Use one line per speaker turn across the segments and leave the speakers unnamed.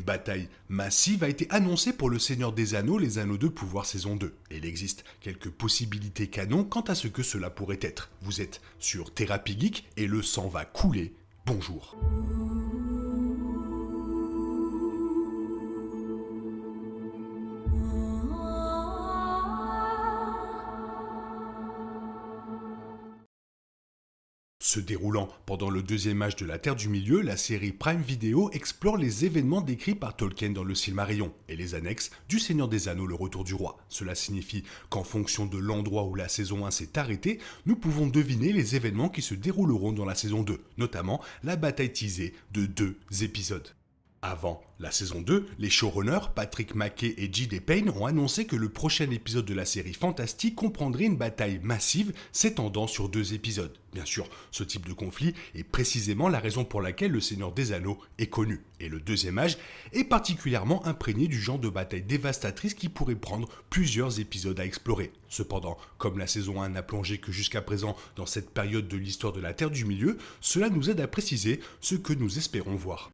Une bataille massive a été annoncée pour le Seigneur des Anneaux, les Anneaux de Pouvoir saison 2. Et il existe quelques possibilités canon quant à ce que cela pourrait être. Vous êtes sur Thérapie Geek et le sang va couler. Bonjour. Se déroulant pendant le deuxième âge de la Terre du Milieu, la série Prime Video explore les événements décrits par Tolkien dans le Silmarillion et les annexes du Seigneur des Anneaux, le Retour du Roi. Cela signifie qu'en fonction de l'endroit où la saison 1 s'est arrêtée, nous pouvons deviner les événements qui se dérouleront dans la saison 2, notamment la bataille teasée de 2 épisodes. Avant la saison 2, les showrunners Patrick Mackay et J.D. Payne ont annoncé que le prochain épisode de la série fantastique comprendrait une bataille massive s'étendant sur 2 épisodes. Bien sûr, ce type de conflit est précisément la raison pour laquelle le Seigneur des Anneaux est connu. Et le deuxième âge est particulièrement imprégné du genre de bataille dévastatrice qui pourrait prendre plusieurs épisodes à explorer. Cependant, comme la saison 1 n'a plongé que jusqu'à présent dans cette période de l'histoire de la Terre du Milieu, cela nous aide à préciser ce que nous espérons voir.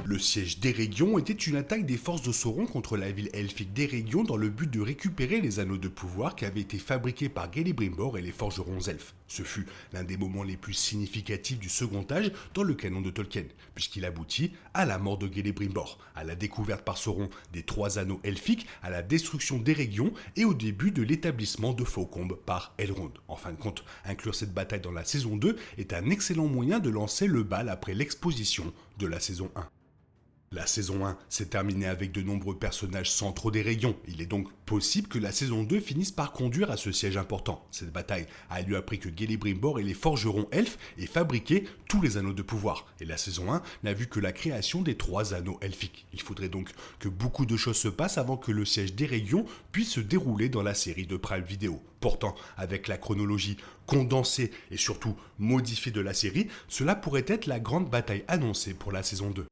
Le siège d'Eregion était une attaque des forces de Sauron contre la ville elfique d'Eregion dans le but de récupérer les anneaux de pouvoir qui avaient été fabriqués par Celebrimbor et les forgerons elfes. Ce fut l'un des moments les plus significatifs du second âge dans le canon de Tolkien, puisqu'il aboutit à la mort de Celebrimbor, à la découverte par Sauron des 3 anneaux elfiques, à la destruction d'Eregion et au début de l'établissement de Faucombe par Elrond. En fin de compte, inclure cette bataille dans la saison 2 est un excellent moyen de lancer le bal après l'exposition de la saison 1. La saison 1 s'est terminée avec de nombreux personnages centraux d'Eregion. Il est donc possible que la saison 2 finisse par conduire à ce siège important. Cette bataille a lieu après que Celebrimbor et les forgerons elfes aient fabriqué tous les anneaux de pouvoir. Et la saison 1 n'a vu que la création des 3 anneaux elfiques. Il faudrait donc que beaucoup de choses se passent avant que le siège d'Eregion puisse se dérouler dans la série de Prime Video. Pourtant, avec la chronologie condensée et surtout modifiée de la série, cela pourrait être la grande bataille annoncée pour la saison 2.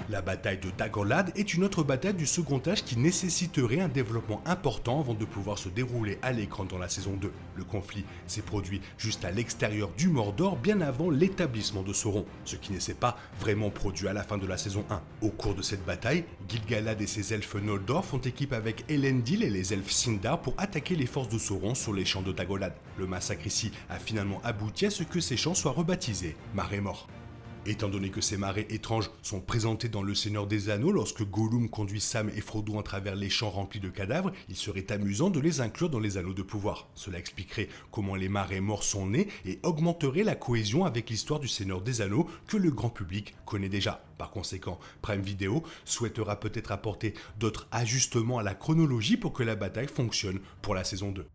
La bataille de Dagorlad est une autre bataille du second âge qui nécessiterait un développement important avant de pouvoir se dérouler à l'écran dans la saison 2. Le conflit s'est produit juste à l'extérieur du Mordor bien avant l'établissement de Sauron, ce qui ne s'est pas vraiment produit à la fin de la saison 1. Au cours de cette bataille, Gil-galad et ses elfes Noldor font équipe avec Elendil et les elfes Sindar pour attaquer les forces de Sauron sur les champs de Dagorlad. Le massacre ici a finalement abouti à ce que ces champs soient rebaptisés Marais Morts. Étant donné que ces marais étranges sont présentés dans Le Seigneur des Anneaux lorsque Gollum conduit Sam et Frodo à travers les champs remplis de cadavres, il serait amusant de les inclure dans les Anneaux de pouvoir. Cela expliquerait comment les marais morts sont nés et augmenterait la cohésion avec l'histoire du Seigneur des Anneaux que le grand public connaît déjà. Par conséquent, Prime Video souhaitera peut-être apporter d'autres ajustements à la chronologie pour que la bataille fonctionne pour la saison 2.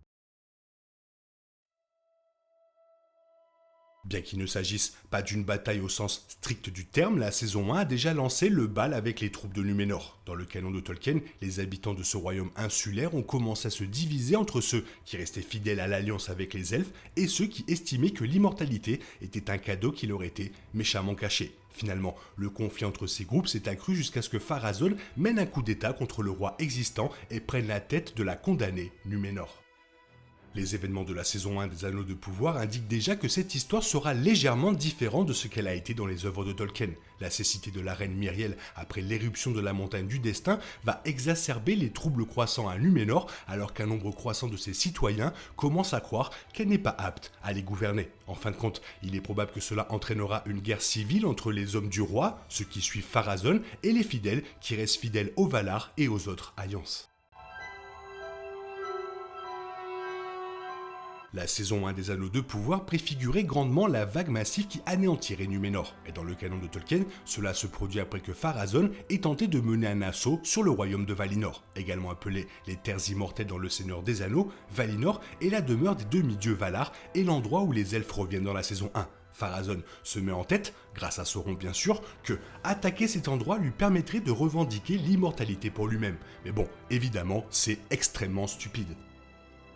Bien qu'il ne s'agisse pas d'une bataille au sens strict du terme, la saison 1 a déjà lancé le bal avec les troupes de Númenor. Dans le canon de Tolkien, les habitants de ce royaume insulaire ont commencé à se diviser entre ceux qui restaient fidèles à l'alliance avec les elfes et ceux qui estimaient que l'immortalité était un cadeau qui leur était méchamment caché. Finalement, le conflit entre ces groupes s'est accru jusqu'à ce que Pharazôn mène un coup d'état contre le roi existant et prenne la tête de la condamnée Númenor. Les événements de la saison 1 des Anneaux de Pouvoir indiquent déjà que cette histoire sera légèrement différente de ce qu'elle a été dans les œuvres de Tolkien. La cécité de la reine Myriel après l'éruption de la montagne du destin va exacerber les troubles croissants à Númenor alors qu'un nombre croissant de ses citoyens commence à croire qu'elle n'est pas apte à les gouverner. En fin de compte, il est probable que cela entraînera une guerre civile entre les hommes du roi, ceux qui suivent Pharazôn, et les fidèles qui restent fidèles aux Valar et aux autres alliances. La saison 1 des Anneaux de Pouvoir préfigurait grandement la vague massive qui anéantirait Númenor. Et dans le canon de Tolkien, cela se produit après que Pharazôn ait tenté de mener un assaut sur le royaume de Valinor. Également appelé les Terres Immortelles dans le Seigneur des Anneaux, Valinor est la demeure des demi-dieux Valar et l'endroit où les elfes reviennent dans la saison 1. Pharazôn se met en tête, grâce à Sauron bien sûr, que attaquer cet endroit lui permettrait de revendiquer l'immortalité pour lui-même. Mais bon, évidemment, c'est extrêmement stupide.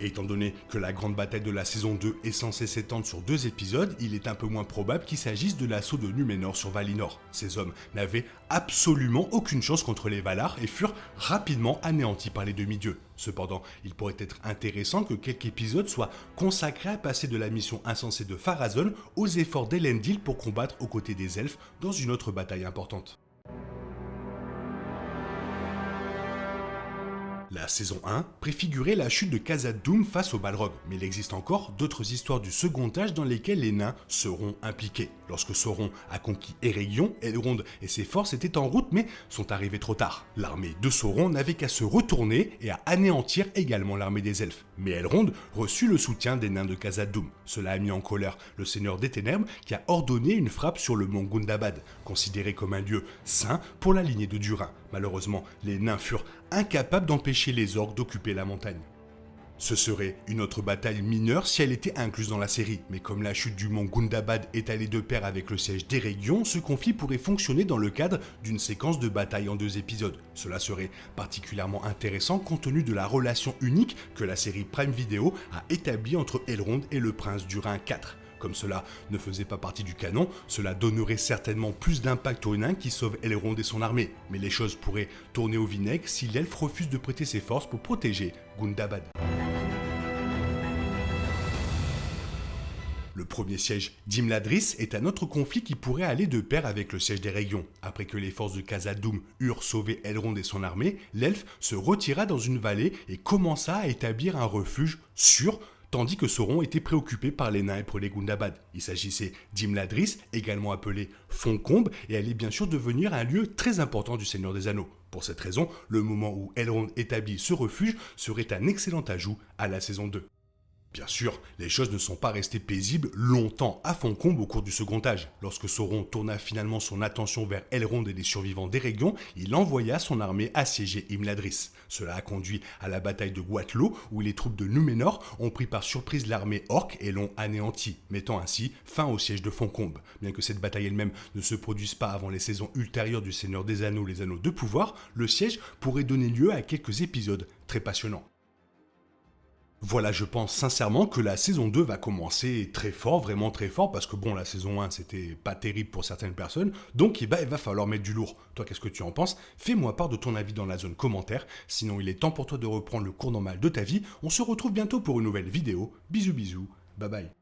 Et étant donné que la grande bataille de la saison 2 est censée s'étendre sur 2 épisodes, il est un peu moins probable qu'il s'agisse de l'assaut de Numénor sur Valinor. Ces hommes n'avaient absolument aucune chance contre les Valar et furent rapidement anéantis par les demi-dieux. Cependant, il pourrait être intéressant que quelques épisodes soient consacrés à passer de la mission insensée de Pharazôn aux efforts d'Elendil pour combattre aux côtés des elfes dans une autre bataille importante. La saison 1 préfigurait la chute de Khazad-dûm face aux Balrogs, mais il existe encore d'autres histoires du second âge dans lesquelles les nains seront impliqués. Lorsque Sauron a conquis Eregion, Elrond et ses forces étaient en route mais sont arrivés trop tard. L'armée de Sauron n'avait qu'à se retourner et à anéantir également l'armée des elfes. Mais Elrond reçut le soutien des nains de Khazad-dûm. Cela a mis en colère le Seigneur des Ténèbres qui a ordonné une frappe sur le mont Gundabad, considéré comme un lieu saint pour la lignée de Durin. Malheureusement, les nains furent incapables d'empêcher les orques d'occuper la montagne. Ce serait une autre bataille mineure si elle était incluse dans la série, mais comme la chute du mont Gundabad est allée de pair avec le siège d'Eregion, ce conflit pourrait fonctionner dans le cadre d'une séquence de bataille en 2 épisodes. Cela serait particulièrement intéressant compte tenu de la relation unique que la série Prime Video a établie entre Elrond et le prince Durin IV. Comme cela ne faisait pas partie du canon, cela donnerait certainement plus d'impact aux nains qui sauvent Elrond et son armée. Mais les choses pourraient tourner au vinaigre si l'elfe refuse de prêter ses forces pour protéger Gundabad. Le premier siège d'Imladris est un autre conflit qui pourrait aller de pair avec le siège d'Eregion. Après que les forces de Khazad-dûm eurent sauvé Elrond et son armée, l'elfe se retira dans une vallée et commença à établir un refuge sûr, tandis que Sauron était préoccupé par les nains et prenait Gundabad. Il s'agissait d'Imladris, également appelé Foncombe, et allait bien sûr devenir un lieu très important du Seigneur des Anneaux. Pour cette raison, le moment où Elrond établit ce refuge serait un excellent ajout à la saison 2. Bien sûr, les choses ne sont pas restées paisibles longtemps à Foncombe au cours du second âge. Lorsque Sauron tourna finalement son attention vers Elrond et les survivants d'Eregion, il envoya son armée assiéger Imladris. Cela a conduit à la bataille de Guatlo, où les troupes de Númenor ont pris par surprise l'armée orque et l'ont anéantie, mettant ainsi fin au siège de Foncombe. Bien que cette bataille elle-même ne se produise pas avant les saisons ultérieures du Seigneur des Anneaux, les Anneaux de Pouvoir, le siège pourrait donner lieu à quelques épisodes très passionnants. Voilà, je pense sincèrement que la saison 2 va commencer très fort, vraiment très fort, parce que bon, la saison 1, c'était pas terrible pour certaines personnes, donc il va falloir mettre du lourd. Toi, qu'est-ce que tu en penses? Fais-moi part de ton avis dans la zone commentaire, sinon il est temps pour toi de reprendre le cours normal de ta vie. On se retrouve bientôt pour une nouvelle vidéo. Bisous bisous, bye bye.